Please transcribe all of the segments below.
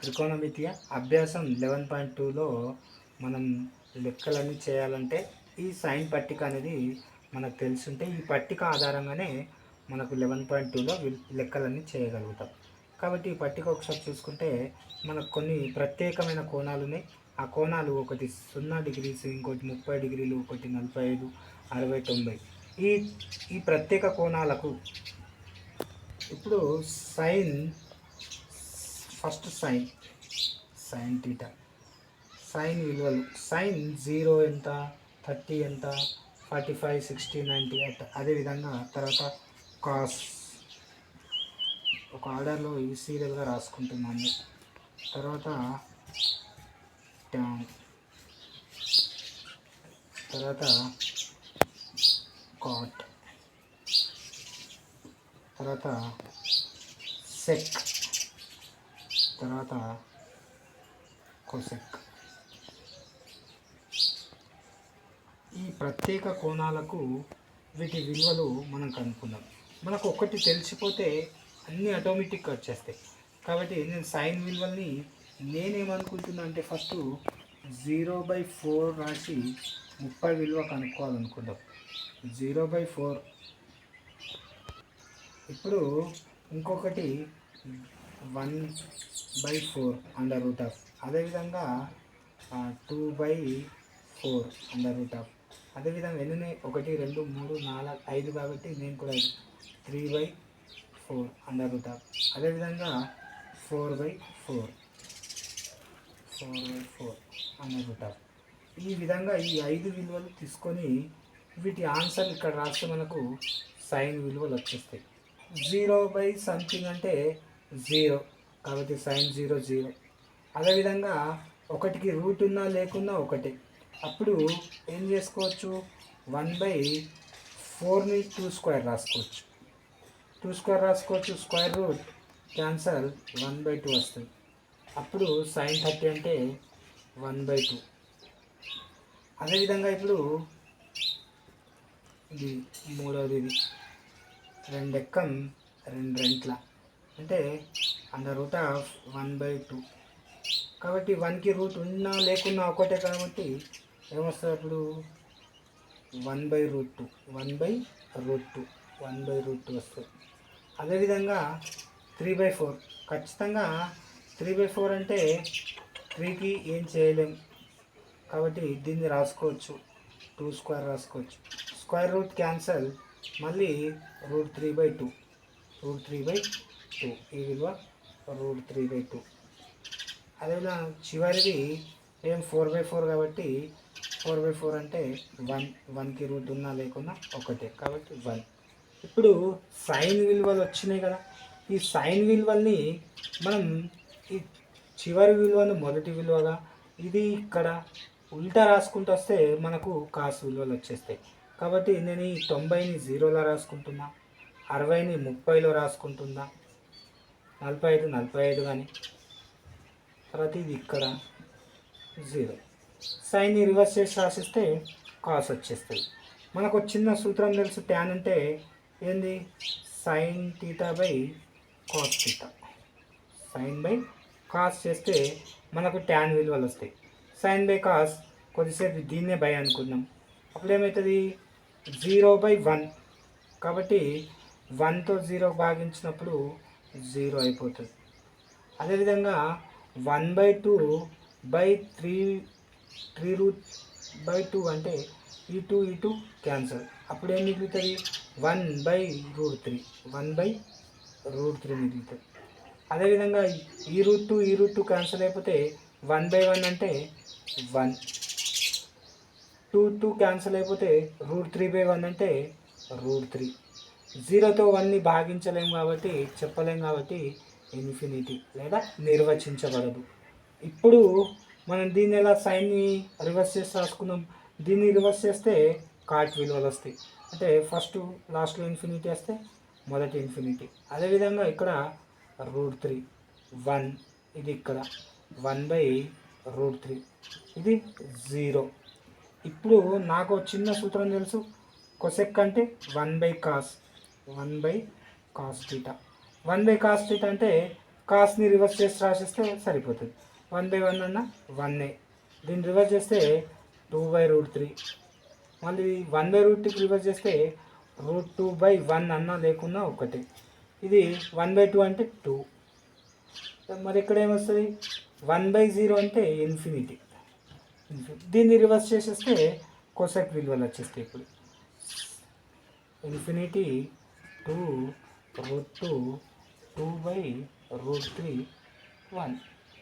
త్రికోణమితియ అభ్యాసం 11.2లో మనం లెక్కలన్నీ చేయాలంటే ఈ సైన్ పట్టిక అనేది మనకు తెలుసుంటే ఈ పట్టిక ఆధారంగానే మనకు 11.2లో లెక్కలన్నీ చేయగలుగుతాం. కాబట్టి ఈ పట్టిక ఒకసారి చూసుకుంటే మనకు కొన్ని ప్రత్యేకమైన కోణాలు ఉన్నాయి. ఆ కోణాలు ఒకటి 0 డిగ్రీస్, ఇంకోటి 30 డిగ్రీలు, ఒకటి 45, 60, 90. ఈ ఈ ప్రత్యేక కోణాలకు ఇప్పుడు ఫస్ట్ సైన్ థీటా సైన్ విలువలు సైన్ 0 ఎంత, 30 ఎంత, 45, 60, 90 అట్లా. అదేవిధంగా తర్వాత కాస్ ఒక ఆర్డర్లో ఇవి సీరియల్గా రాసుకుంటున్నాను. తర్వాత ట్యాన్, తర్వాత కాట్, తర్వాత సెక్, తర్వాత కొసెక్. ఈ ప్రత్యేక కోణాలకు వీటి విలువలు మనం కనుక్కుందాం. మనకు ఒకటి తెలిసిపోతే అన్నీ ఆటోమేటిక్గా వచ్చేస్తాయి. కాబట్టి నేను సైన్ విలువల్ని నేనేమనుకుంటున్నా అంటే ఫస్ట్ 0/4 రాసి 30 విలువ కనుక్కోవాలనుకుందాం. 0/4. ఇప్పుడు ఇంకొకటి 1/4 అండర్ రూట్ ఆఫ్, అదేవిధంగా 2/4 అండర్ రూట్ ఆఫ్, అదేవిధంగా ఎన్ని 1, 2, 3, 4, 5 కాబట్టి నేను కూడా 3/4 అండర్ రూట్ ఆఫ్, అదేవిధంగా 4/4 అండర్ రూట్ ఆఫ్. ఈ విధంగా ఈ 5 విలువలు తీసుకొని వీటి ఆన్సర్ ఇక్కడ రాస్తే మనకు సైన్ విలువలు వచ్చేస్తాయి. 0/సంథింగ్ అంటే 0, కాబట్టి సైన్ 0, 0. అదేవిధంగా ఒకటికి రూట్ ఉన్నా లేకున్నా ఒకటే. అప్పుడు ఏం చేసుకోవచ్చు, 1/4ని 2 స్క్వేర్ రాసుకోవచ్చు. 2 స్క్వేర్ రాసుకోవచ్చు. స్క్వేర్ రూట్ క్యాన్సల్ 1/2 వస్తుంది. అప్పుడు సైన్ 30 అంటే 1/2. అదేవిధంగా ఇప్పుడు ఇది మూడవది, ఇది 2 ఎక్కం 2 రెంట్ల అంటే అండర్ రూట్ ఆఫ్ 1/2. కాబట్టి 1కి రూట్ ఉన్నా లేకున్నా ఒకటే కాబట్టి ఏమొస్తుంది అప్పుడు 1/√2 వస్తుంది. అదేవిధంగా 3/4 ఖచ్చితంగా 3/4 అంటే 3కి ఏం చేయలేం కాబట్టి దీన్ని రాసుకోవచ్చు, 2 స్క్వేర్ రాసుకోవచ్చు. స్క్వేర్ రూట్ క్యాన్సల్, మళ్ళీ √3/2 ఈ విలువ √3/2. అదేవిధంగా చివరిది ఏం 4/4 కాబట్టి 4/4 అంటే 1కి రూట్ ఉన్నా లేకున్నా ఒకటే కాబట్టి 1. ఇప్పుడు సైన్ విలువలు వచ్చినాయి కదా, ఈ సైన్ విలువల్ని మనం ఈ చివరి విలువను మొదటి విలువగా, ఇది ఇక్కడ ఉల్టా రాసుకుంటూ వస్తే మనకు కాస్ విలువలు వచ్చేస్తాయి. కాబట్టి నేను ఈ 90ని 0లో రాసుకుంటున్నా, 60ని 30లో రాసుకుంటున్నా, 45 45 కానీ, తర్వాత ఇది ఇక్కడ 0. సైన్ని రివర్స్ చేసి రాసిస్తే కాస్ వచ్చేస్తుంది. మనకు చిన్న సూత్రం తెలుసు, ట్యాన్ అంటే ఏంది, సైన్ థీటా/కాస్ థీటా. సైన్/కాస్ చేస్తే మనకు ట్యాన్ విలువలు వస్తాయి. సైన్/కాస్ కొద్దిసేపు దీన్నే బై అనుకున్నాం, అప్పుడు ఏమవుతుంది 0/1. కాబట్టి 1తో 0 భాగించినప్పుడు 0 అయిపోతుంది. అదేవిధంగా 1/2/3√2 అంటే ఈ 2 క్యాన్సల్, అప్పుడు ఏం మిగులుతుంది 1/√3 మిగులుతుంది. అదేవిధంగా ఈ రూట్ 2 క్యాన్సల్ అయిపోతే 1/1 అంటే 1, 2 క్యాన్సల్ అయిపోతే √3/1 అంటే √3. 0తో 1ని భాగించలేము కాబట్టి చెప్పలేము కాబట్టి ఇన్ఫినిటీ లేదా నిర్వచించబడదు. ఇప్పుడు మనం దీన్ని ఎలా సైన్ని రివర్స్ చేసి రాసుకున్నాం, దీన్ని రివర్స్ చేస్తే కాట్ విలువలు వస్తాయి. అంటే ఫస్ట్ లాస్ట్లో ఇన్ఫినిటీ వస్తే మొదటి ఇన్ఫినిటీ. అదేవిధంగా ఇక్కడ √3 1, ఇది ఇక్కడ 1/√3, ఇది 0. ఇప్పుడు నాకు చిన్న సూత్రం తెలుసు, కొసెక్ అంటే 1/cos థీటా. 1/cos థీటా అంటే కాస్ని రివర్స్ చేసి రాసేస్తే సరిపోతుంది. 1/1 అన్న 1 దీన్ని రివర్స్ చేస్తే 2/√3. మళ్ళీ 1/√2కి రివర్స్ చేస్తే √2/1 అన్న లేకున్నా ఒకటి. ఇది 1/2 అంటే 2. మరి ఇక్కడ ఏమొస్తుంది 1/0 అంటే ఇన్ఫినిటీ. దీన్ని రివర్స్ చేసేస్తే కొసెక్ విలువలు వచ్చేస్తాయి. ఇప్పుడు ఇన్ఫినిటీ 2√2 2/√3 1.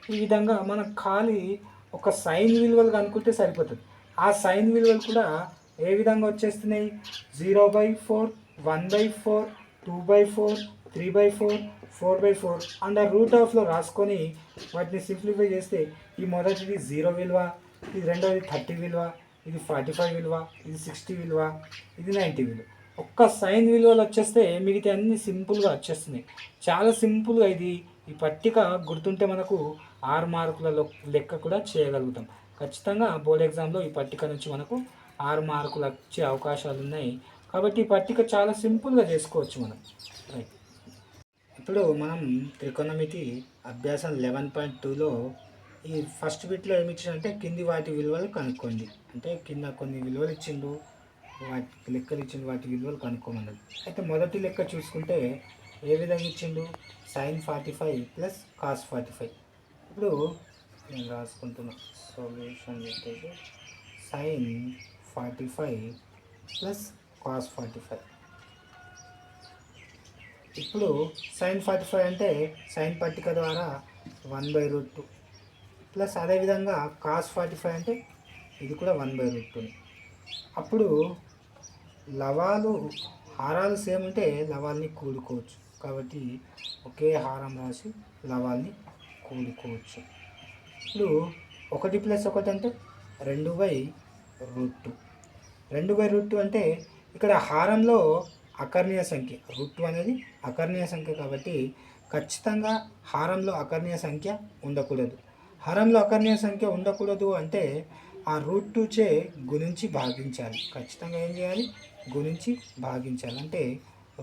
ఈ విధంగా మనం ఖాళీ ఒక సైన్ విలువలు కనుక్కుంటే సరిపోతుంది. ఆ సైన్ విలువలు కూడా ఏ విధంగా వచ్చేస్తున్నాయి 0/4 1/4 2/4 3/4 4/4 అండర్ రూట్ ఆఫ్లో రాసుకొని వాటిని సింప్లిఫై చేస్తే ఈ మొదటిది 0 విలువ, ఇది రెండవది 30 విలువ, ఇది 45 విలువ, ఇది 60 విలువ, ఇది 90 విలువ. ఒక్క సైన్ విలువలు వచ్చేస్తే మిగతా అన్ని సింపుల్గా వచ్చేస్తున్నాయి. చాలా సింపుల్గా ఈ పట్టిక గుర్తుంటే మనకు 6 మార్కుల లెక్క కూడా చేయగలుగుతాం. ఖచ్చితంగా బోర్డ్ ఎగ్జామ్లో ఈ పట్టిక నుంచి మనకు 6 మార్కులు వచ్చే అవకాశాలు ఉన్నాయి. కాబట్టి ఈ పట్టిక చాలా సింపుల్గా చేసుకోవచ్చు మనం. రైట్. ఇప్పుడు మనం త్రికోణమితి అభ్యాసం 11.2లో ఈ ఫస్ట్ బిట్లో ఏమి ఇచ్చిందంటే కింది వాటి విలువలు కనుక్కోండి. అంటే కింద కొన్ని విలువలు ఇచ్చిండు, వాటి లెక్కలు ఇచ్చిండు, వాటి విలువలు కనుక్కోమన్నది. అయితే మొదటి లెక్క చూసుకుంటే ఏ విధంగా ఇచ్చిండు sin 45 ప్లస్ cos 45. ఇప్పుడు నేను రాసుకుంటున్నా సొల్యూషన్ వచ్చేసి sin 45 ప్లస్ cos 45. ఇప్పుడు sin 45 అంటే సైన్ పట్టిక ద్వారా 1/√2 ప్లస్ అదేవిధంగా cos 45 అంటే ఇది కూడా 1/√2. అప్పుడు లవాలు హారాలు సేమ్ ఉంటే లవాల్ని కూడుకోవచ్చు. కాబట్టి ఒకే హారం రాసి లవాల్ని కూడుకోవచ్చు. ఇప్పుడు 1 + 1 అంటే 2/√2. 2/√2 అంటే ఇక్కడ హారంలో అకర్ణీయ సంఖ్య √2 అనేది అకర్ణీయ సంఖ్య కాబట్టి ఖచ్చితంగా హారంలో అకర్ణీయ సంఖ్య ఉండకూడదు. హారంలో అకర్ణీయ సంఖ్య ఉండకూడదు అంటే ఆ √2 చే గుణించి భాగించాలి. ఖచ్చితంగా ఏం చేయాలి గుణించి భాగించాలి. అంటే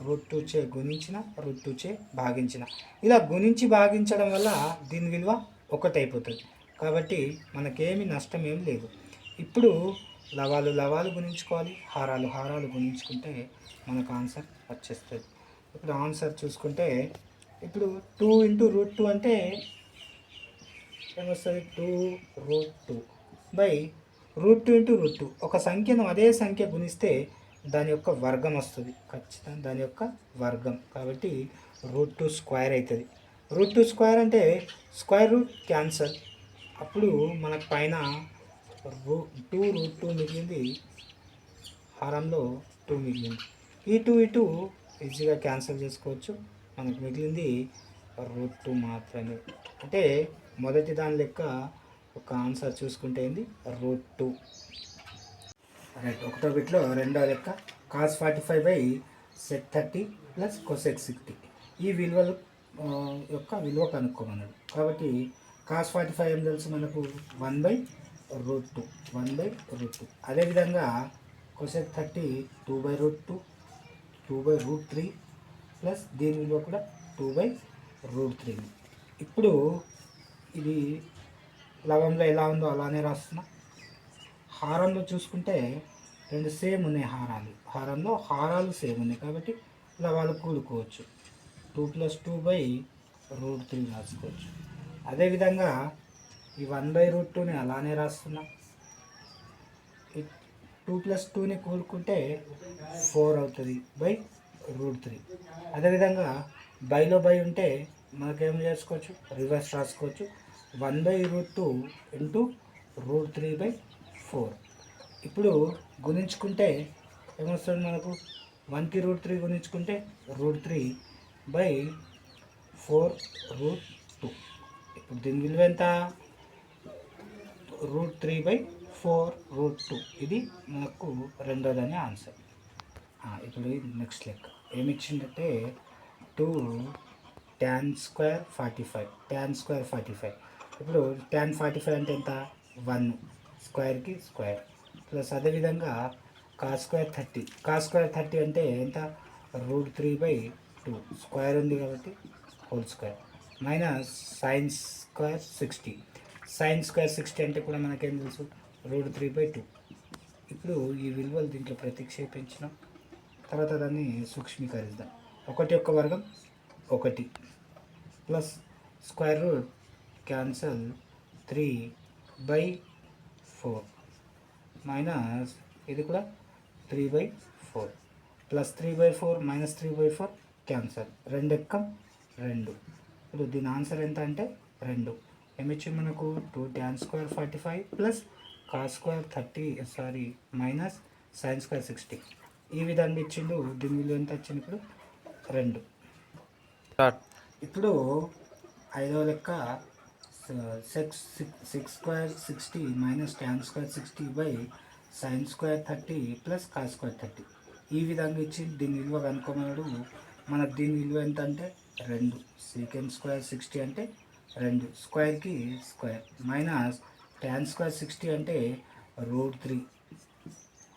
√2 చే గుణించిన √2 చే భాగించిన ఇలా గుణించి భాగించడం వల్ల దీని విలువ 1 అయిపోతుంది. కాబట్టి మనకేమి నష్టం ఏం లేదు. ఇప్పుడు లవాలు గుణించుకోవాలి, హారాలు గుణించుకుంటే మనకు ఆన్సర్ వచ్చేస్తుంది. ఇప్పుడు ఆన్సర్ చూసుకుంటే ఇప్పుడు 2 × √2 అంటే ఏమొస్తుంది 2√2 √2 × √2. ఒక సంఖ్యను అదే సంఖ్య గుణిస్తే దాని యొక్క వర్గం వస్తుంది. ఖచ్చితంగా దాని యొక్క వర్గం. కాబట్టి √2² అవుతుంది. √2² అంటే స్క్వేర్ రూట్ క్యాన్సల్. అప్పుడు మనకు పైన 2√2 మిగిలింది, హారంలో 2 మిగిలింది. ఈ 2 ఈజీగా క్యాన్సిల్ చేసుకోవచ్చు. మనకు మిగిలింది √2 మాత్రమే. అంటే మొదటి దాని లెక్క ఒక ఆన్సర్ చూసుకుంటే ఏంది √2. రైట్. ఒకటో బిట్లో రెండో లెక్క cos 45/sec30 ప్లస్ cosec 60. ఈ విలువలు యొక్క విలువ కనుక్కోమన్నాడు. కాబట్టి cos 45 ఏం తెలుసు మనకు 1/√2. అదేవిధంగా cosec 30 2/√2 2/√3 ప్లస్ దీని విలువ కూడా 2/√3. ఇప్పుడు ఇది లవంలో ఎలా ఉందో అలానే రాస్తున్నా. హారంలో చూసుకుంటే రెండు సేమ్ ఉన్నాయి హారంలో హారాలు సేమ్ ఉన్నాయి కాబట్టి లవాలు కూడుకోవచ్చు. 2 + 2/√3 రాసుకోవచ్చు. అదేవిధంగా ఈ 1/√2ని అలానే రాస్తున్నా. 2 + 2ని కూడుకుంటే 4 అవుతుంది /√3. అదేవిధంగా బైలో బై ఉంటే మనకేం చేసుకోవచ్చు రివర్స్ రాసుకోవచ్చు 1/√2 × √3/4. ఇప్పుడు గుణించుకుంటే ఏమొస్తుంది మనకు 1కి √3 గుణించుకుంటే √3/4√2. ఇప్పుడు దీని విలువ ఎంత √3/4√2. ఇది మనకు రెండోదని ఆన్సర్. ఇప్పుడు నెక్స్ట్ లెక్క ఏమి ఇచ్చిందంటే 2 tan² 45. ఇప్పుడు tan 45 అంటే ఎంత 1 స్క్వేర్కి స్క్వేర్ ప్లస్ అదేవిధంగా cos² 30 అంటే ఎంత √3/2 స్క్వేర్ ఉంది కాబట్టి whole square minus sine square 60. Sine square 60 అంటే కూడా మనకేం తెలుసు, √3/2. ఇప్పుడు ఈ విలువలు దీంట్లో ప్రతిక్షేపించిన తర్వాత దాన్ని సూక్ష్మీకరిద్దాం. 1 1 plus square root cancel 3/4 minus ఇది కూడా 3/4 ప్లస్ 3/4 మైనస్ 3/4 క్యాన్సల్, 2 ఎక్కం 2. ఇప్పుడు దీని ఆన్సర్ ఎంత అంటే 2. ఏమిచ్చింది మనకు 2 tan square 45 plus cos square 30 minus sine square 60. ఈ విధంగా ఇచ్చిండు. దీని విలువ ఎంత వచ్చింది ఇప్పుడు 2. ఇప్పుడు 5వ లెక్క six square 60 minus tan square 60 by sine square 30 plus cos square 30. ఈ విధంగా ఇచ్చి దీని విలువ కనుక్కోమన్నాడు. మనకు దీని విలువ ఎంత అంటే 2. సీకెండ్ స్క్వేర్ 60 అంటే 2, స్క్వేర్కి స్క్వేర్ మైనస్ tan స్క్వేర్ 60 అంటే √3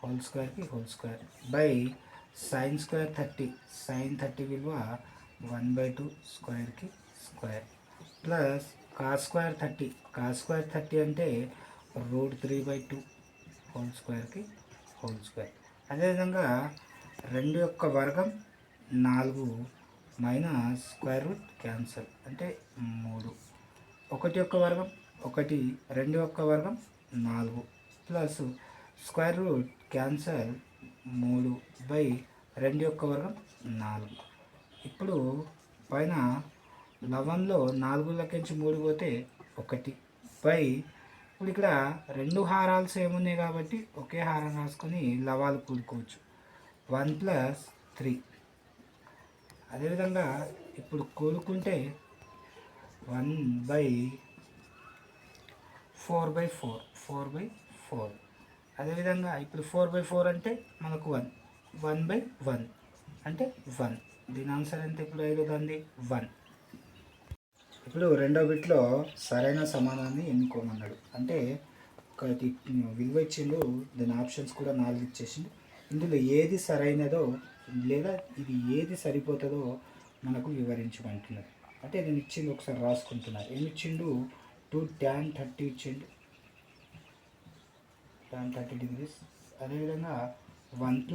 హోల్ స్క్వేర్కి whole square by sine square 30, sine 30 విలువ 1/2 స్క్వేర్కి square plus cos square 30, cos square 30 అంటే √3/2 హోల్ స్క్వేర్కి హోల్ స్క్వేర్. అదేవిధంగా 2 యొక్క వర్గం 4 మైనస్ స్క్వేర్ రూట్ క్యాన్సల్ అంటే 3. 1 యొక్క వర్గం 1, 2 యొక్క వర్గం 4 ప్లస్ స్క్వేర్ రూట్ క్యాన్సల్ 3/2 యొక్క వర్గం 4. ఇప్పుడు పైన లవంలో 4 3 పోతే 1 బై, ఇప్పుడు ఇక్కడ 2 హారాలు సేమ్ ఉన్నాయి కాబట్టి ఒకే హారం రాసుకొని లవాలు కూడుకోవచ్చు. 1 + 3. అదేవిధంగా ఇప్పుడు కూడుకుంటే 1/4/4 అదేవిధంగా ఇప్పుడు 4/4 అంటే మనకు 1/1 అంటే 1. దీని ఆన్సర్ ఎంత ఇప్పుడు 5 దాన్ని 1. ఇప్పుడు రెండో బిట్లో సరైన సమానాన్ని ఎన్నుకోమన్నాడు. అంటే ఒకటి విలువ ఇచ్చిండు, దాని ఆప్షన్స్ కూడా 4 ఇచ్చేసిండు. ఇందులో ఏది సరైనదో లేదా ఇది ఏది సరిపోతుందో మనకు వివరించమంటున్నాడు. అంటే నేను ఇచ్చింది ఒకసారి రాసుకుంటున్నా. ఏమి ఇచ్చిండు, 2 tan 30 ఇచ్చిండు, tan 30 degrees. అదేవిధంగా 1 +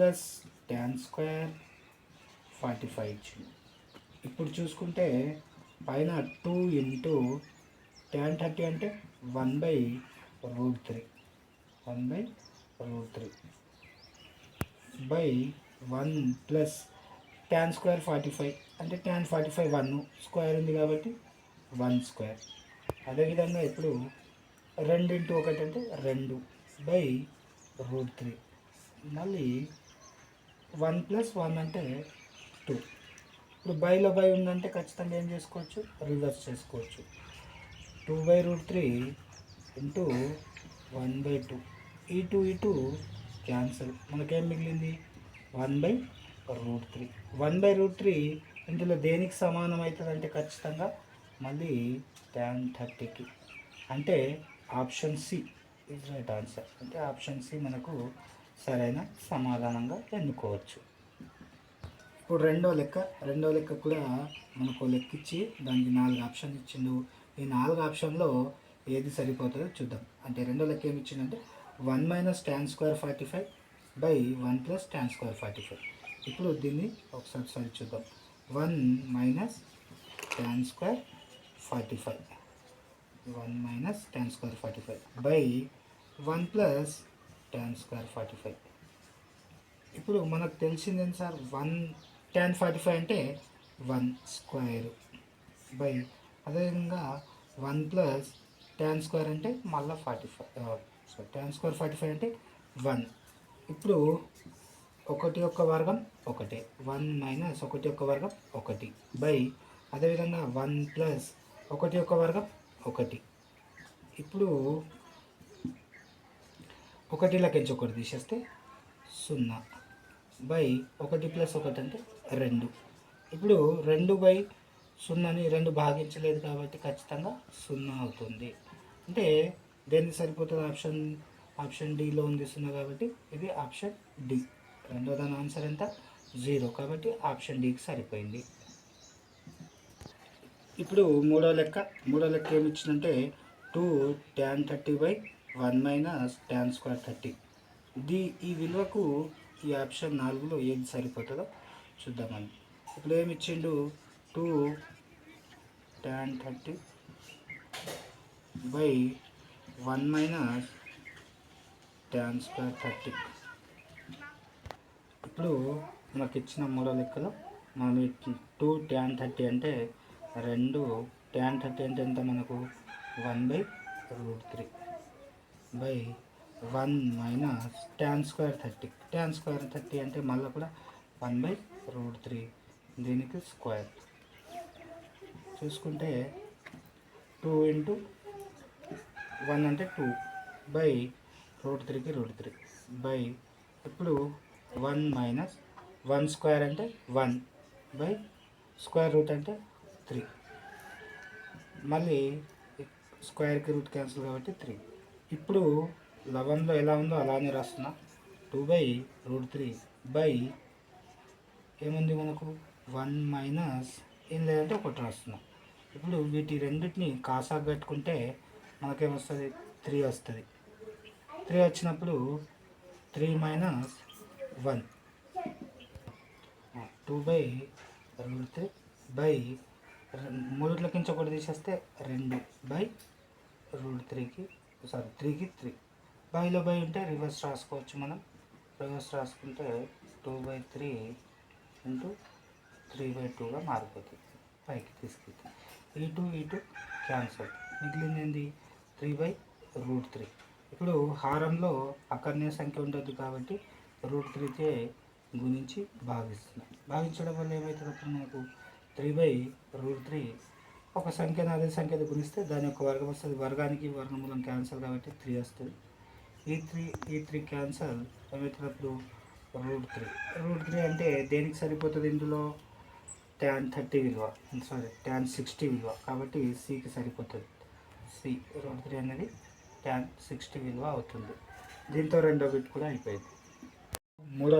tan స్క్వేర్ 45 ఇచ్చిండు. ఇప్పుడు చూసుకుంటే పైన 2 × tan 30 అంటే 1/√3 బై 1 ప్లస్ tan స్క్వేర్ 45 అంటే tan 45 1 స్క్వేర్ ఉంది కాబట్టి 1 స్క్వేర్. అదేవిధంగా ఇప్పుడు 2 × 1 అంటే 2/√3 మళ్ళీ 1 + 1 అంటే 2. ఇప్పుడు బైలో బై ఉందంటే ఖచ్చితంగా ఏం చేసుకోవచ్చు, రివర్స్ చేసుకోవచ్చు. 2/√3 × 1/2. ఈ 2 క్యాన్సల్, మనకేం మిగిలింది 1/√3. 1/√3 ఇందులో దేనికి సమానం అవుతుంది అంటే ఖచ్చితంగా మళ్ళీ tan 30కి. అంటే option C is right answer. అంటే ఆప్షన్ సి మనకు సరైన సమాధానంగా ఎన్నుకోవచ్చు. ఇప్పుడు రెండో లెక్క కూడా మనకు లెక్క ఇచ్చి దానికి 4 ఆప్షన్లు ఇచ్చిండు. ఈ 4 ఆప్షన్లో ఏది సరిపోతుందో చూద్దాం. అంటే రెండో లెక్క ఏమి ఇచ్చిందంటే 1 - tan square 45 by 1 + tan square 45. ఇప్పుడు దీన్ని ఒకసారి సరి చూద్దాం. 1 - tan square 45 by 1 + tan square 45. ఇప్పుడు మనకు తెలిసింది ఏంటి సార్, 1 tan 45 అంటే 1 స్క్వేర్ బై, అదేవిధంగా 1 + tan స్క్వేర్ అంటే మళ్ళీ 45, tan స్క్వేర్ 45 అంటే 1. ఇప్పుడు 1 యొక్క వర్గం 1, 1 - 1 యొక్క వర్గం 1 బై, అదేవిధంగా 1 + 1 యొక్క వర్గం 1. ఇప్పుడు 1 1 తీసేస్తే 0 బై 1 + 1 అంటే 2. ఇప్పుడు 2/0ని 2 భాగించలేదు కాబట్టి ఖచ్చితంగా 0 అవుతుంది. అంటే దేనికి సరిపోతుంది, ఆప్షన్ డిలో ఉంది 0 కాబట్టి ఇది ఆప్షన్ డి. రెండో దాని ఆన్సర్ ఎంత 0 కాబట్టి ఆప్షన్ డికి సరిపోయింది. ఇప్పుడు మూడో లెక్క ఏమి ఇచ్చిందంటే 2 tan 30/1 మైనస్ tan స్క్వేర్ 30. ఈ విలువకు ఈ ఆప్షన్ 4లో ఏది సరిపోతుందో చూద్దామని. ఇప్పుడు ఏమి ఇచ్చిండు 2 tan 30/1 మైనస్ tan స్క్వేర్ 30. ఇప్పుడు మనకి ఇచ్చిన మూడో లెక్కలో మనం 2 tan 30 అంటే 2 tan 30 అంటే ఎంత మనకు 1/√3 by 1 minus tan square 30. tan square 30 అంటే మళ్ళీ కూడా 1/√3, దీనికి స్క్వేర్ చూసుకుంటే 2 ఇంటూ 1 అంటే 2 బై √3కి √3 బై ఇప్పుడు 1 మైనస్ 1 స్క్వేర్ అంటే 1 బై స్క్వేర్ రూట్ అంటే 3, మళ్ళీ స్క్వేర్కి రూట్ క్యాన్సిల్ కాబట్టి 3. ఇప్పుడు లవంలో ఎలా ఉందో అలానే రాస్తున్నా. 2/√3 బై ఏముంది మనకు 1 మైనస్ ఏం లేదంటే ఒకటి రాస్తున్నాం. ఇప్పుడు వీటి రెండింటిని కాసాకు పెట్టుకుంటే మనకేమొస్తుంది 3 వస్తుంది. 3 వచ్చినప్పుడు 3 మైనస్ 1 2/√3 బై మూడుట్లకించి ఒకటి తీసేస్తే 2/√3కి 3కి 3 బైలో బై ఉంటే రివర్స్ రాసుకోవచ్చు. మనం రివర్స్ రాసుకుంటే 2/3 ఇంటూ 3/2గా మారిపోతుంది. పైకి తీసుకెళ్తే ఈ టూ క్యాన్సల్, మిగిలింది ఏంది 3/√3. ఇప్పుడు హారంలో అకర్ణీయ సంఖ్య ఉండదు కాబట్టి √3తో గుణించి భాగిస్తున్నాం. భాగించడం వల్ల ఏమవుతుంది అప్పుడు మనకు 3/√3 ఒక సంఖ్యను అదే సంఖ్యతో గుణిస్తే దాని యొక్క వర్గం వస్తుంది. వర్గానికి వర్గమూలం క్యాన్సల్ కాబట్టి 3 వస్తుంది. ఈ త్రీ క్యాన్సల్ ఏమవుతున్నప్పుడు √3 అంటే దేనికి సరిపోతుంది ఇందులో tan 30 విలువ, tan 60 విలువ కాబట్టి సికి సరిపోతుంది. సి √3 అనేది tan 60 విలువ అవుతుంది. దీంతో రెండో బిట్ కూడా అయిపోయింది. మూడో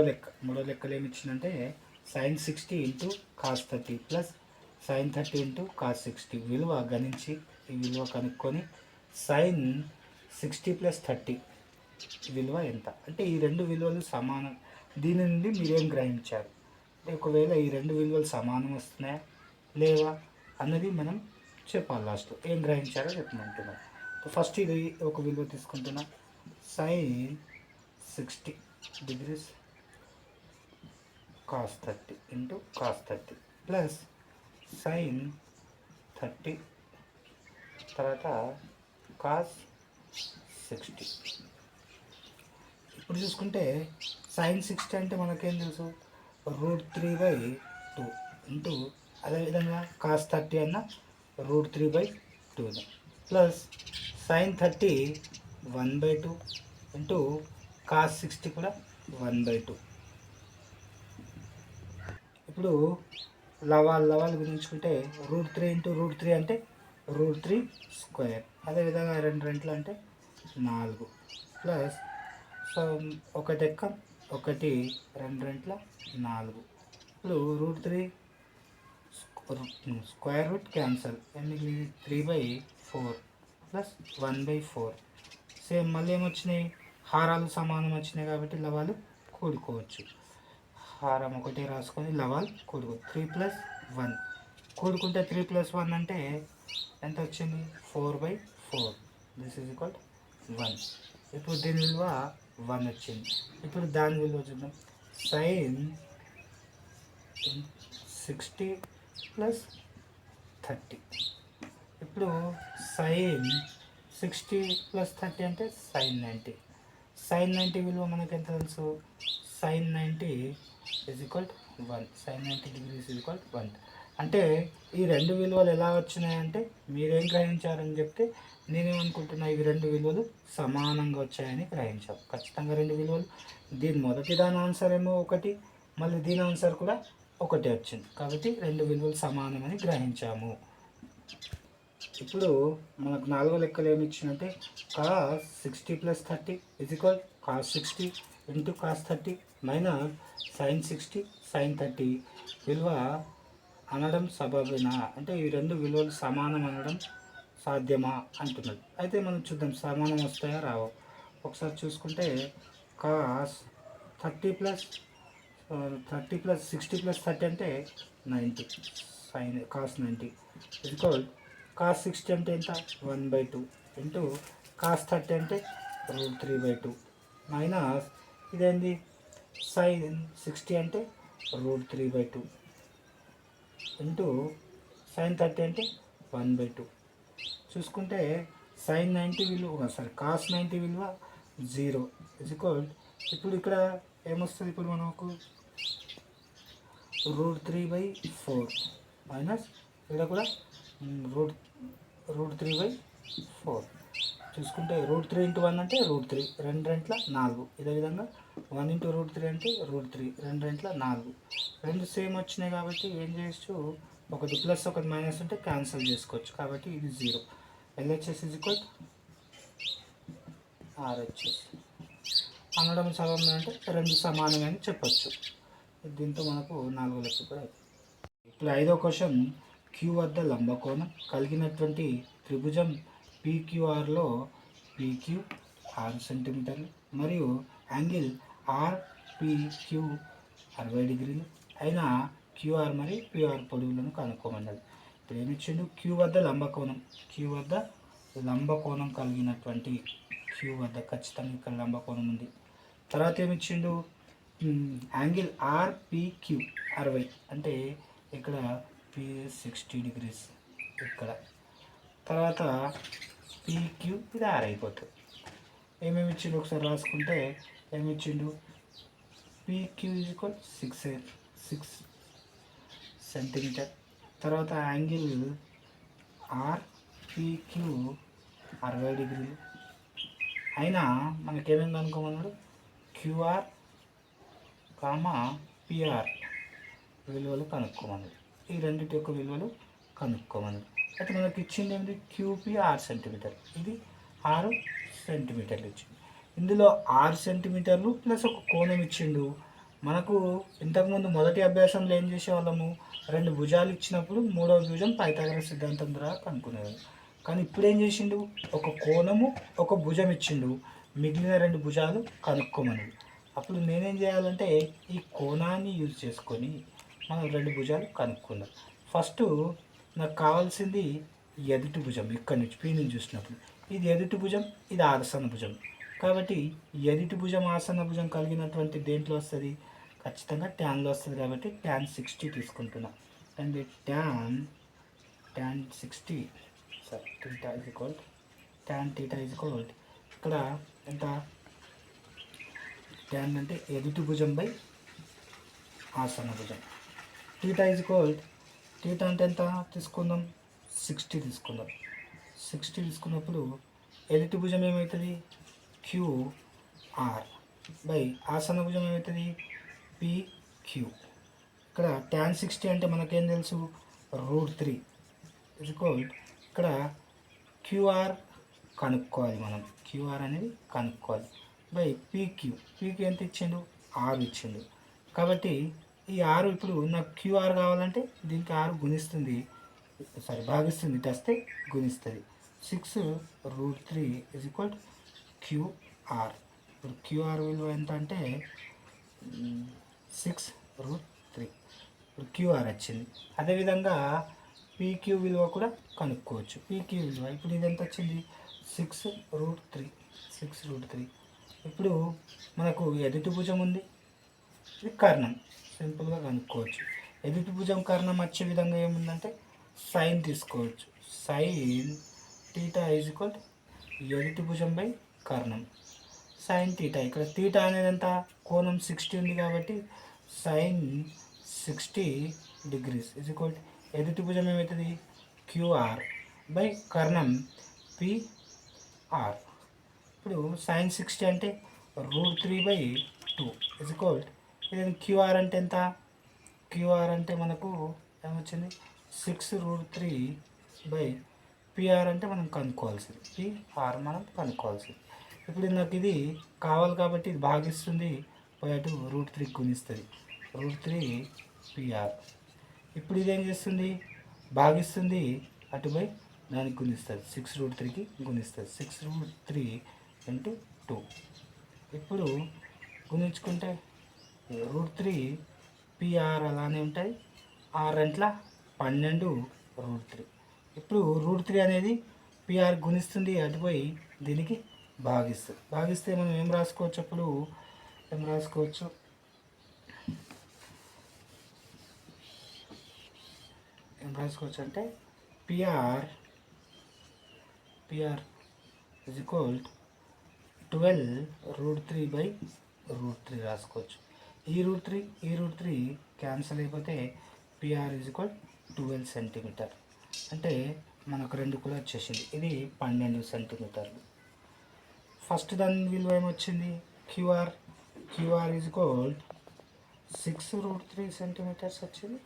లెక్కలు ఏమి ఇచ్చిందంటే sin 60 into cos 30 plus sin 30 into cos 60 విలువ గణించి ఈ విలువ కనుక్కొని sin 60 ప్లస్ 30 విలువ ఎంత అంటే ఈ రెండు విలువలు సమానం. దీని నుండి మీరేం గ్రహించారు అంటే ఒకవేళ ఈ రెండు విలువలు సమానం వస్తున్నాయా లేవా అన్నది మనం చెప్పాలి. లాస్ట్లో ఏం గ్రహించారో చెప్పమంటున్నాం. ఫస్ట్ ఇది ఒక విలువ తీసుకుంటున్నా. sin 60 degrees cos 30 into cos 30 plus sin 30 తర్వాత cos 60. ఇప్పుడు చూసుకుంటే sin 60 అంటే మనకేం తెలుసు √3/2 ఇంటూ అదేవిధంగా cos 30 అన్న √3/2 ప్లస్ sin 30 1/2 ఇంటూ cos 60 కూడా 1/2. ఇప్పుడు లవాలు గురించుకుంటే √3 ఇంటూ √3 అంటే √3 స్క్వేర్, అదేవిధంగా 2 రెంట్లు అంటే 4 ప్లస్ ఒకటి ఎక్క 1 2 రెంట్ల 4. ఇప్పుడు √3 స్క్వేర్ రూట్ క్యాన్సల్, మిగిలింది 3/4 ప్లస్ 1/4. సేమ్ మళ్ళీ ఏమొచ్చినాయి హారాలు సమానం వచ్చినాయి కాబట్టి లవాలు కూడుకోవచ్చు. హారం ఒకటి రాసుకొని లవాలు కూడుకో 3 + 1 కూడుకుంటే 3 + 1 అంటే ఎంత వచ్చింది 4/4. This is equal 1. ఇప్పుడు దీని విలువ 1 వచ్చింది. ఇప్పుడు దాని విలువ చూద్దాం. sin 60 + 30. ఇప్పుడు sin 60 + 30 అంటే sin 90. sin 90 విలువ మనకు ఎంత తెలుసు sin 90 = 1. sin 90 degrees = 1. అంటే ఈ రెండు విలువలు ఎలా వచ్చినాయంటే మీరేం గ్రహించారని చెప్తే నేనేమనుకుంటున్నా ఇవి రెండు విలువలు సమానంగా వచ్చాయని గ్రహించాం. ఖచ్చితంగా రెండు విలువలు, దీని మొదటి దాని ఆన్సర్ ఏమో ఒకటి, మళ్ళీ దీని ఆన్సర్ కూడా ఒకటే వచ్చింది కాబట్టి రెండు విలువలు సమానమని గ్రహించాము. ఇప్పుడు మనకు నాలుగో లెక్కలు ఏమి ఇచ్చిందంటే cos 60 + 30 = cos 60 into cos 30 minus sin 60 sin 30 విలువ అనడం సబబేనా అంటే ఈ రెండు విలువలు సమానం అనడం సాధ్యమా అంటున్నాడు. అయితే మనం చూద్దాం సమానం వస్తాయా రావో. ఒకసారి చూసుకుంటే కాస్ 30 + 60 + 30 అంటే 90 సైన్ కాస్ 90 ఈక్వల్ కాస్ 60 అంటే ఎంత 1/2 ఇంటూ కాస్ 30 అంటే √3/2 మైనస్ ఇదేంది సైన్ 60 అంటే √3/2 ఇంటూ సైన్ 30 అంటే 1/2. చూసుకుంటే సైన్ 90 విలువ కాస్ 90 విలువ 0 ఈక్వల్ ఇప్పుడు ఇక్కడ ఏమొస్తుంది ఇప్పుడు మనకు √3/4 మైనస్ ఇక్కడ కూడా √3/4 చూసుకుంటే √3 × 1 అంటే √3 2 రెంట్ల 4 ఇదే విధంగా 1 × √3 అంటే √3 2 రెంట్ల 4 రెండు సేమ్ వచ్చినాయి కాబట్టి ఏం చేయొచ్చు ఒకటి ప్లస్ ఒకటి మైనస్ ఉంటే క్యాన్సిల్ చేసుకోవచ్చు కాబట్టి ఇది 0. LHS ఈక్వల్ RHS అనడం సగం అంటే రెండు సమానమే అని చెప్పొచ్చు. దీంతో మనకు 4వ లెక్క కూడా అయిపోయింది. ఇప్పుడు 5వ క్వశ్చన్ క్యూ వద్ద లంబకోణం కలిగినటువంటి త్రిభుజం PQRలో PQ 6 సెంటీమీటర్లు మరియు యాంగిల్ RPQ 60 డిగ్రీలు అయిన QR మరియు PR పొడవులను కనుక్కోమన్నది. ఇప్పుడు ఏమి ఇచ్చిండు క్యూ వద్ద లంబకోణం కలిగినటువంటి క్యూ వద్ద ఖచ్చితంగా ఇక్కడ లంబకోణం ఉంది. తర్వాత ఏమి ఇచ్చిండు యాంగిల్ RPQ 60 అంటే ఇక్కడ P 60 డిగ్రీస్ ఇక్కడ తర్వాత PQ ఇది 6 అయిపోతుంది. ఏమేమి ఇచ్చిండు ఒకసారి రాసుకుంటే ఏమి ఇచ్చిండు PQ = 6 సెంటీమీటర్. తర్వాత యాంగిల్ RPQ 60 డిగ్రీలు అయినా మనకేమేమి కనుక్కోమన్నాడు QR, PR విలువలు కనుక్కోమన్నాడు. ఈ రెండింటి యొక్క విలువలు కనుక్కోమన్నాడు. అయితే మనకి ఇచ్చింది ఏంటి QP 6 సెంటీమీటర్ ఇది 6 సెంటీమీటర్లు ఇచ్చింది. ఇందులో 6 సెంటీమీటర్లు ప్లస్ ఒక కోణం ఇచ్చిండు. మనకు ఇంతకుముందు మొదటి అభ్యాసంలో ఏం చేసేవాళ్ళము 2 భుజాలు ఇచ్చినప్పుడు 3వ భుజం పైథాగరస్ సిద్ధాంతం ద్వారా కనుక్కునేవాళ్ళం. కానీ ఇప్పుడు ఏం చేసిండు ఒక కోణము ఒక భుజం ఇచ్చిండు మిగిలిన 2 భుజాలు కనుక్కోమన్నాడు. అప్పుడు నేనేం చేయాలంటే ఈ కోణాన్ని యూజ్ చేసుకొని మనం 2 భుజాలు కనుక్కుందాం. ఫస్ట్ నాకు కావాల్సింది ఎదుటి భుజం ఇక్కడి నుంచి పీ నుంచి చూసినప్పుడు ఇది ఎదుటి భుజం ఇది ఆసన భుజం కాబట్టి ఎదుటి భుజం ఆసన భుజం కలిగినటువంటి దేంట్లో వస్తుంది ఖచ్చితంగా ట్యాన్లో వస్తుంది కాబట్టి tan 60 తీసుకుంటున్నా. And tan 60 θ is equal tan θ is equal ఇక్కడ ఎంత tan అంటే ఎదుటి భుజం బై ఆసన భుజం θ is equal θ అంటే ఎంత తీసుకుందాం 60 తీసుకుందాం. 60 తీసుకున్నప్పుడు ఎదుటి భుజం ఏమవుతుంది QR బై ఆసన భుజం ఏమవుతుంది PQ. ఇక్కడ tan 60 అంటే మనకేం తెలుసు √3 ఇక్కడ QR కనుక్కోవాలి మనం QR అనేది కనుక్కోవాలి బై PQ ఎంత ఇచ్చిండు 6 ఇచ్చిండు కాబట్టి ఈ 6 ఇప్పుడు నాకు QR కావాలంటే దీనికి 6 గుణిస్తుంది భాగిస్తుంది ఇటు వస్తే గుణిస్తుంది 6√3 QR. ఇప్పుడు QR విలువ ఎంత అంటే 6√3 ఇప్పుడు QR వచ్చింది. అదేవిధంగా PQ విలువ కూడా కనుక్కోవచ్చు. PQ విలువ ఇప్పుడు ఇది ఎంత వచ్చింది 6√3. ఇప్పుడు మనకు ఎదుటి భుజం ఉంది ఇది కర్ణం సింపుల్గా కనుక్కోవచ్చు. ఎదుటి భుజం కర్ణం వచ్చే విధంగా ఏముందంటే సైన్ తీసుకోవచ్చు. సైన్ θ ఈజ్ ఈక్వల్ ఎదుటి భుజం బై కర్ణం సైన్ θ. ఇక్కడ θ అనేది ఎంత కోణం 60 ఉంది కాబట్టి సైన్ 60 డిగ్రీస్ ఈజ్ ఈక్వల్ ఎదుటి భుజం ఏమవుతుంది QR బై కర్ణం PR. ఇప్పుడు సైన్ 60 అంటే √3/2 ఈజ్ ఈక్వల్ ఇది QR అంటే ఎంత QR అంటే మనకు ఏమొచ్చింది 6√3/PR అంటే మనం కనుక్కోవాల్సింది PR మనం కనుక్కోవాల్సింది. ఇప్పుడు నాకు ఇది కావాలి కాబట్టి ఇది భాగిస్తుంది పోయేటు √3 గుణిస్తుంది √3PR. ఇప్పుడు ఇదేం చేస్తుంది, భాగిస్తుంది, అటు బై దానికి గుణిస్తుంది, 6√3కి గుణిస్తుంది, 6√3 ఇంటూ 2. ఇప్పుడు గుణించుకుంటే √3 పిఆర్ అలానే ఉంటుంది, 6×12√3. ఇప్పుడు √3 అనేది పిఆర్ గుణిస్తుంది, అటుపోయి దీనికి భాగిస్తుంది. భాగిస్తే మనం ఏం రాసుకోవచ్చు, అప్పుడు ఏం రాసుకోవచ్చు, అంటే పిఆర్ ఇజ్ ఈక్వల్ 12√3/√3 రాసుకోవచ్చు. ఈ √3 క్యాన్సిల్ అయిపోతే పిఆర్ ఇజ్ ఈక్వల్ 12 సెంటీమీటర్. అంటే మనకు 2 కూడా వచ్చేసింది. ఇది 12 సెంటీమీటర్లు. ఫస్ట్ దాని విలువ ఏమొచ్చింది, క్యూఆర్ ఇజ్ ఈక్వల్ 6√3 సెంటీమీటర్స్ వచ్చింది.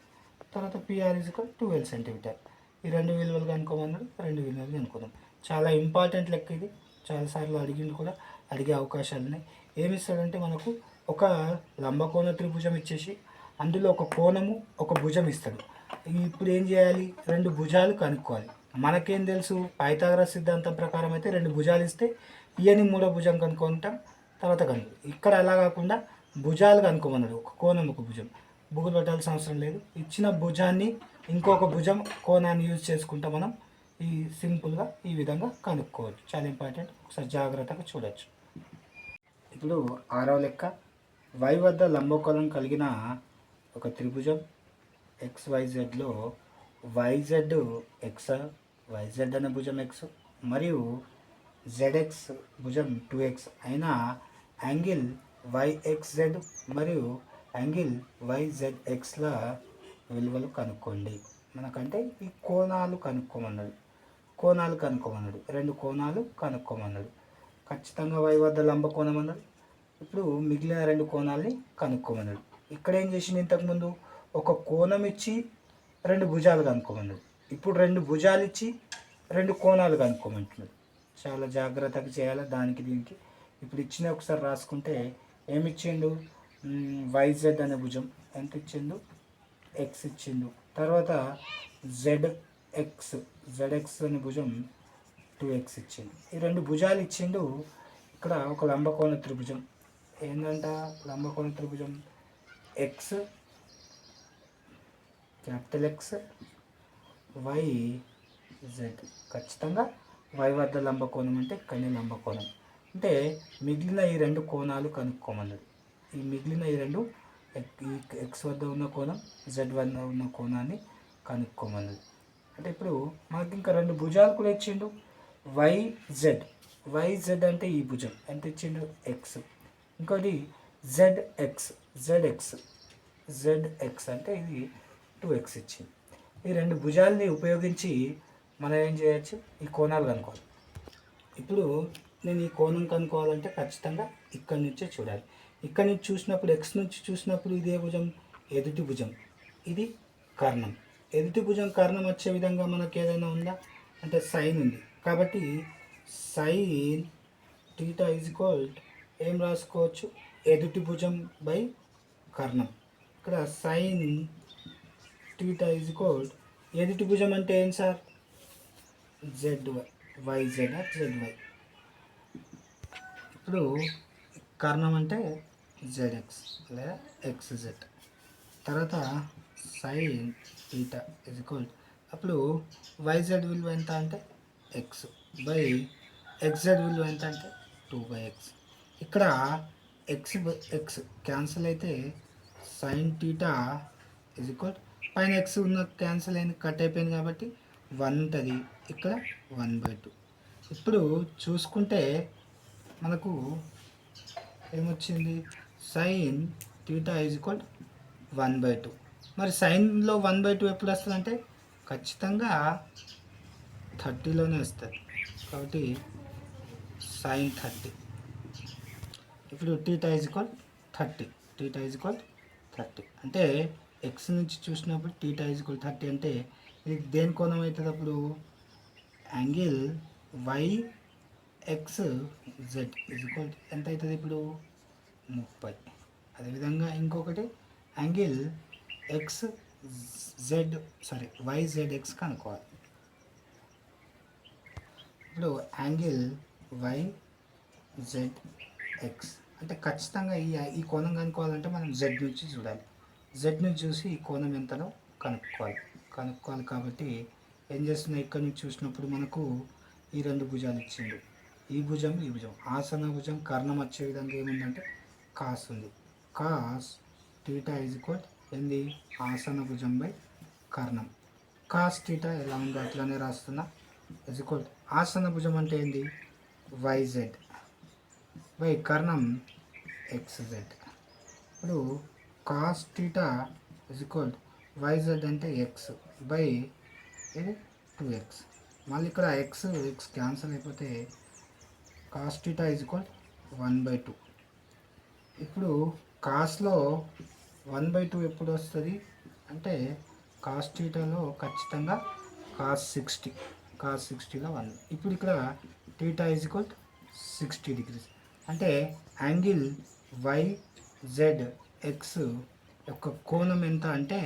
తర్వాత పిఆర్ ఇజ్ ఈక్వల్ 12 సెంటీమీటర్. ఈ 2 విలువలు కనుక్కోమన్నాడు, 2 విలువలు కనుక్కుందాం. చాలా ఇంపార్టెంట్ లెక్క ఇది, చాలాసార్లు అడిగింది కూడా, అడిగే అవకాశాలు ఉన్నాయి. ఏమి ఇస్తాడంటే మనకు ఒక లంబకోణ త్రిభుజం ఇచ్చేసి అందులో ఒక కోణము ఒక భుజం ఇస్తాడు. ఇప్పుడు ఏం చేయాలి, 2 భుజాలు కనుక్కోవాలి. మనకేం తెలుసు, పైథాగరస్ సిద్ధాంతం ప్రకారం అయితే 2 భుజాలు ఇస్తే ఇయని 3వ భుజం కనుక్కుంటాం, తర్వాత ఇక్కడ అలా కాకుండా భుజాలు కనుక్కోమన్నాడు, ఒక కోణం ఒక భుజం. బుగులు పెట్టాల్సిన అవసరం లేదు. ఇచ్చిన భుజాన్ని ఇంకొక భుజం కోణాన్ని యూజ్ చేసుకుంటా మనం ఈ సింపుల్గా ఈ విధంగా కనుక్కోవచ్చు. చాలా ఇంపార్టెంట్, ఒకసారి జాగ్రత్తగా చూడవచ్చు. ఇప్పుడు 6వ లెక్క, y వద్ద లంబకోణం కలిగిన ఒక త్రిభుజం XYZలో YZ X, YZ అనే భుజం X మరియు ZX భుజం 2X అయిన యాంగిల్ YXZ మరియు యాంగిల్ YZXల విలువలు కనుక్కోండి. మనకంటే ఈ కోణాలు కనుక్కోమన్నాడు, 2 కోణాలు కనుక్కోమన్నాడు. ఖచ్చితంగా y వద్ద లంబకోణం అన్నాడు. ఇప్పుడు మిగిలిన 2 కోణాలని కనుక్కోమన్నాడు. ఇక్కడ ఏం చేసింది, ఇంతకుముందు ఒక కోణం ఇచ్చి 2 భుజాలు కనుక్కోమన్నాడు. ఇప్పుడు 2 భుజాలు ఇచ్చి 2 కోణాలు కనుక్కోమంటున్నాడు. చాలా జాగ్రత్తగా చేయాలి దానికి దీనికి. ఇప్పుడు ఇచ్చిన ఒకసారి రాసుకుంటే ఏమి ఇచ్చిండు, YZ అనే భుజం ఎంత ఇచ్చిండు, X ఇచ్చిండు. తర్వాత ZX అనే భుజం 2X ఇచ్చిండు. ఈ 2 భుజాలు ఇచ్చిండు. ఇక్కడ ఒక లంబకోణ త్రిభుజం ఏంటంట, లంబకోణ త్రిభుజం X, క్యాపిటల్ X, YZ. ఖచ్చితంగా y వద్ద లంబకోణం అంటే ఇక్కడనే లంబకోణం. అంటే మిగిలిన ఈ 2 కోణాలు కనుక్కోమన్నది. ఈ మిగిలిన ఈ 2 X వద్ద ఉన్న కోణం, Z వద్ద ఉన్న కోణాన్ని కనుక్కోమన్నది. అంటే ఇప్పుడు మనకి ఇంకా 2 భుజాలు కూడా ఇచ్చిండు, YZ అంటే ఈ భుజం ఎంత ఇచ్చిండు, X. ఇంకోటి ZX అంటే ఇది 2X ఇచ్చింది. ఈ 2 భుజాలని ఉపయోగించి మనం ఏం చేయొచ్చు, ఈ కోణాలు కనుక్కోవాలి. ఇప్పుడు నేను ఈ కోణం కనుక్కోవాలంటే ఖచ్చితంగా ఇక్కడి నుంచే చూడాలి. ఇక్కడి నుంచి చూసినప్పుడు, X నుంచి చూసినప్పుడు ఇదే భుజం ఎదుటి భుజం, ఇది కర్ణం. ఎదుటి భుజం కర్ణం వచ్చే విధంగా మనకు ఏదైనా ఉందా అంటే సైన్ ఉంది. కాబట్టి సైన్ థీటా ఈజ్ ఈక్వల్ ఏం రాసుకోవచ్చు, ఎదుటి భుజం బై కర్ణం. ఇక్కడ సైన్ థీటా ఈజ్ ఈక్వల్ ఎదుటి భుజం అంటే ఏం సార్, YZ. ఇప్పుడు కర్ణం అంటే ZX లేదా XZ. తర్వాత సైన్ థీటా ఈజ్ ఈక్వల్, అప్పుడు YZ విలువ ఎంత అంటే X బై XZ విలువ ఎంత అంటే 2/x. ఇక్కడ X క్యాన్సిల్ అయితే సైన్ థీటా ఈజ్ ఈక్వల్, పైన X ఉన్న క్యాన్సిల్ అయింది, కట్ అయిపోయింది కాబట్టి 1 ఉంటుంది, ఇక్కడ 1/2. ఇప్పుడు చూసుకుంటే మనకు ఏమొచ్చింది, సైన్ థీటా ఈజ్ ఈక్వల్ 1/2. మరి సైన్లో 1/2 ఎప్పుడు వస్తుందంటే ఖచ్చితంగా 30లోనే వస్తుంది. కాబట్టి సైన్ 30. ఇప్పుడు థీటా ఈజ్ ఈక్వల్ 30 అంటే X నుంచి చూసినప్పుడు థీటా ఈజ్ ఈక్వల్ 30 అంటే ఇది దేని కోణం అవుతుంది, అప్పుడు యాంగిల్ YXZ ఈజ్ ఈక్వల్ ఎంత అవుతుంది, ఇప్పుడు 30. అదేవిధంగా ఇంకొకటి యాంగిల్ జెడ్ YZX కనుక్కోవాలి. ఇప్పుడు యాంగిల్ YZX అంటే ఖచ్చితంగా ఈ కోణం కనుక్కోవాలంటే మనం జెడ్ నుంచి చూడాలి. జెడ్ నుంచి చూసి ఈ కోణం ఎంతనో కనుక్కోవాలి కాబట్టి ఏం చేస్తున్నాయి, ఇక్కడ నుంచి చూసినప్పుడు మనకు ఈ రెండు భుజాలు ఇచ్చిండు, ఈ భుజం ఈ భుజం, ఆసన భుజం కర్ణం వచ్చే విధంగా ఏముందంటే కాస్ ఉంది. కాస్ టీటా ఈజ్ ఈక్వల్ ఏంది, ఆసన భుజం బై కర్ణం. కాస్ టీటా ఎలా ఉందో అట్లానే రాస్తున్నా, ఈజ్ ఈక్వల్ ఆసన భుజం అంటే ఏంది YZ బై కర్ణం XZ. ఇప్పుడు cos theta is equal YZ అంటే X బై ఇది 2X. మళ్ళీ ఇక్కడ X క్యాన్సల్ అయిపోతే కాస్ టీటా ఈజ్ ఈక్వల్ 1/2. ఇప్పుడు కాస్లో 1/2 ఎప్పుడు వస్తుంది అంటే కాస్ టీటాలో ఖచ్చితంగా కాస్ 60లో 1. ఇప్పుడు ఇక్కడ టీటా ఈజ్ ఈక్వల్ 60 degrees అంటే యాంగిల్ YZX యొక్క కోణం ఎంత అంటే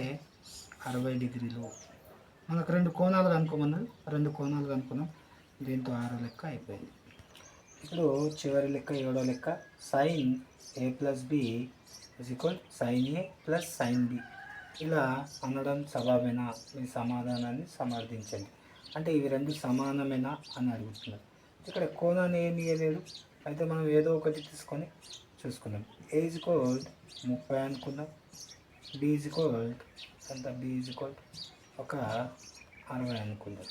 60 degrees. మనకు రెండు కోణాలు కనుక్కోమన్నారు, రెండు కోణాలు కనుక్కున్నాం, దీంతో 6 లెక్క అయిపోయింది. ఇప్పుడు చివరి లెక్క 7వ లెక్క, sin A + B = sin A + sin B. ఇలా అనడం సబబేనా, మీ సమాధానాన్ని సమర్థించండి. అంటే ఇవి రెండు సమానమేనా అని అడుగుతున్నారు. ఇక్కడ కోణాన్ని ఏమి ఇవ్వలేదు, అయితే మనం ఏదో ఒకటి తీసుకొని చూసుకున్నాం. A = 30 అనుకుందాం, B = ఎంత, B = ఒక 60 అనుకుందాం.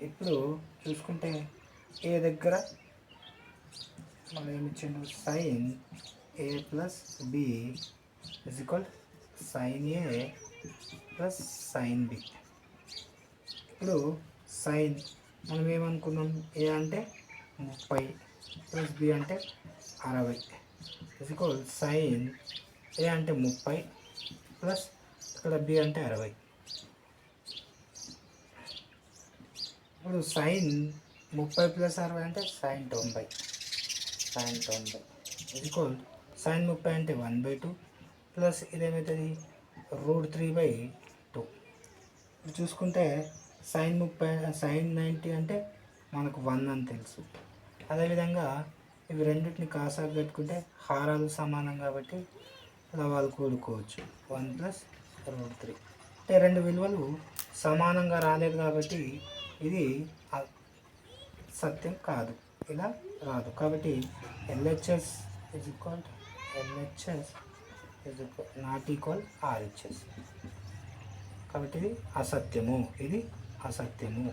ఇప్పుడు చూసుకుంటే ఏ దగ్గర మనం ఏమి ఇచ్చిండు, sin A + B = sin A + sin B. ఇప్పుడు సైన్ మనం ఏమనుకున్నాం, ఏ అంటే 30 ప్లస్ B అంటే 60 sin A అంటే 30 ప్లస్ ఇక్కడ B అంటే 60. ఇప్పుడు సైన్ 30 + 60 అంటే sin 90 sin 30 అంటే 1/2 ప్లస్ ఇదేమవుతుంది √3/2. చూసుకుంటే sin 90 అంటే మనకు 1 అని తెలుసు. అదేవిధంగా ఇవి రెండింటిని కాసాకు పెట్టుకుంటే హారాలు సమానం కాబట్టి ఇలా వాళ్ళు కూడుకోవచ్చు 1 + √3. అంటే రెండు విలువలు సమానంగా రాలేదు కాబట్టి ఇది సత్యం కాదు, ఇలా రాదు. కాబట్టి LHS = RHS. కాబట్టి ఇది అసత్యము, ఇది అసత్యము.